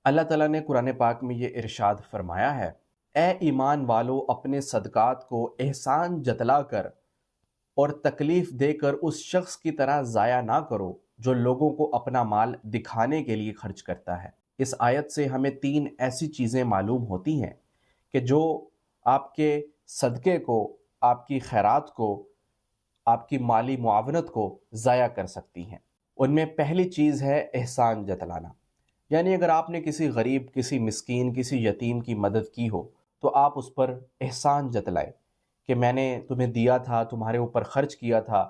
اللہ ताला ने कुरान पाक में ये इरशाद फरमाया है, ए ईमान वालों अपने सदक़ात को एहसान जतला कर और तकलीफ़ देकर उस शख्स की तरह ज़ाया ना करो जो लोगों को अपना माल दिखाने के लिए खर्च करता है। इस आयत से हमें 3 ऐसी चीज़ें मालूम होती हैं कि जो आपके सदक़े को, आपकी खैरात को, आपकी माली मुआवनत को ज़ाया कर सकती हैं। उनमें पहली चीज़ है एहसान जतलाना। यानी अगर आपने किसी गरीब, किसी मिस्कीन, किसी यतीम की मदद की हो तो आप उस पर एहसान जतलाएं कि मैंने तुम्हें दिया था, तुम्हारे ऊपर खर्च किया था।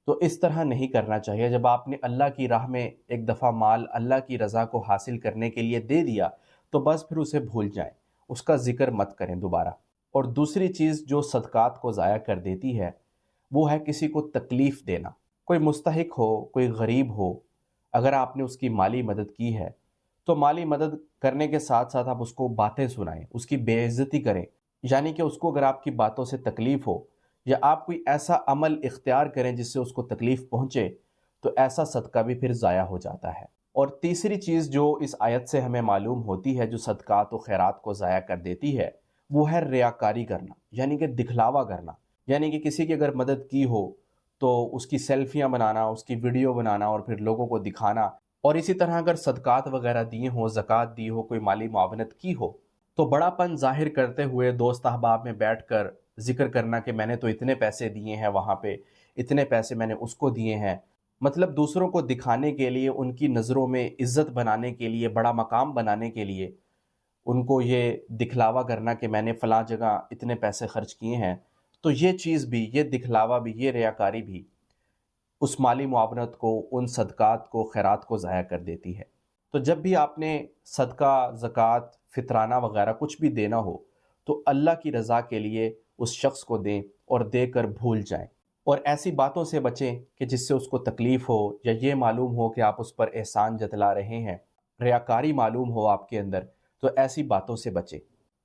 तो इस तरह नहीं करना चाहिए। जब आपने अल्लाह की राह में एक दफ़ा माल अल्लाह की रज़ा को हासिल करने के लिए दे दिया तो बस फिर उसे भूल जाएं, उसका ज़िक्र मत करें दोबारा। और दूसरी चीज़ जो सदक़ात को ज़ाया कर देती है वो है किसी को तकलीफ़ देना। कोई मुस्तहिक हो, कोई गरीब हो, अगर आपने उसकी माली मदद की है तो माली मदद करने के साथ साथ आप उसको बातें सुनाएं, उसकी बेइज्जती करें। यानी कि उसको अगर आपकी बातों से तकलीफ़ हो या आप कोई ऐसा अमल इख्तियार करें जिससे उसको तकलीफ़ पहुँचे तो ऐसा सदका भी फिर ज़ाया हो जाता है। और तीसरी चीज़ जो इस आयत से हमें मालूम होती है जो सदक़ात व खैरात को ज़ाया कर देती है वो है रियाकारी करना, यानी कि दिखलावा करना। यानी कि किसी की अगर मदद की हो तो उसकी सेल्फियाँ बनाना, उसकी वीडियो बनाना और फिर लोगों को दिखाना। और इसी तरह अगर सदक़ात वगैरह दिए हों, ज़कात दी हो, कोई माली मुआवनत की हो तो बड़ापन ज़ाहिर करते हुए दोस्त अहबाब में बैठकर ज़िक्र करना कि मैंने तो इतने पैसे दिए हैं वहाँ पे, इतने पैसे मैंने उसको दिए हैं। मतलब दूसरों को दिखाने के लिए, उनकी नज़रों में इज़्ज़त बनाने के लिए, बड़ा मकाम बनाने के लिए उनको ये दिखलावा करना कि मैंने फ़लाँ जगह इतने पैसे खर्च किए हैं। तो ये चीज़ भी, ये दिखलावा भी, ये रियाकारी भी उस माली मुआवनत को, उन सदक़ात को, खैरात को ज़ाया कर देती है। तो जब भी आपने सदका, ज़कात, फ़ितराना वगैरह कुछ भी देना हो तो अल्लाह की रज़ा के लिए उस शख्स को दें और देकर भूल जाएं। और ऐसी बातों से बचें कि जिससे उसको तकलीफ़ हो या ये मालूम हो कि आप उस पर एहसान जतला रहे हैं, रियाकारी मालूम हो आपके अंदर, तो ऐसी बातों से बचें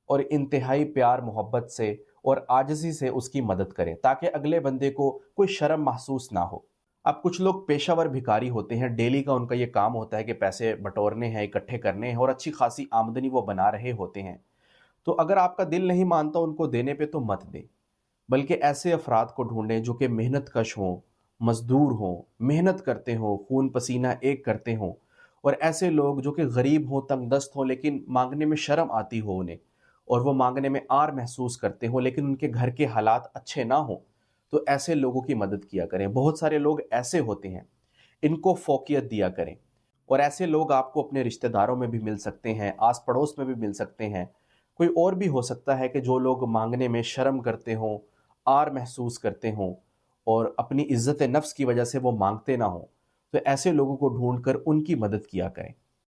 और इंतहाई प्यार मोहब्बत से और आजिज़ी से उसकी मदद करें ताकि अगले बंदे को कोई शर्म महसूस ना हो। अब कुछ लोग पेशावर भिखारी होते हैं, डेली का उनका ये काम होता है कि पैसे बटोरने हैं, इकट्ठे करने हैं और अच्छी खासी आमदनी वो बना रहे होते हैं। तो अगर आपका दिल नहीं मानता उनको देने पे तो मत दें, बल्कि ऐसे अफराद को ढूंढें जो कि मेहनत कश हों, मजदूर हों, मेहनत करते हों, खून पसीना एक करते हों। और ऐसे लोग जो कि गरीब हों, तंगदस्त हों, लेकिन मांगने में शर्म आती हो उन्हें और वो मांगने में आर महसूस करते हों, लेकिन उनके घर के हालात अच्छे ना हों, तो ऐसे लोगों की मदद किया करें। बहुत सारे लोग ऐसे होते हैं, इनको फोकियत दिया करें। और ऐसे लोग आपको अपने रिश्तेदारों में भी मिल सकते हैं, आस पड़ोस में भी मिल सकते हैं। कोई और भी हो सकता है कि जो लोग मांगने में शर्म करते हों, आर महसूस करते हों और अपनी इज्जत नफ्स की वजह से वो मांगते ना हों, तो ऐसे लोगों को ढूंढकर उनकी मदद किया करें।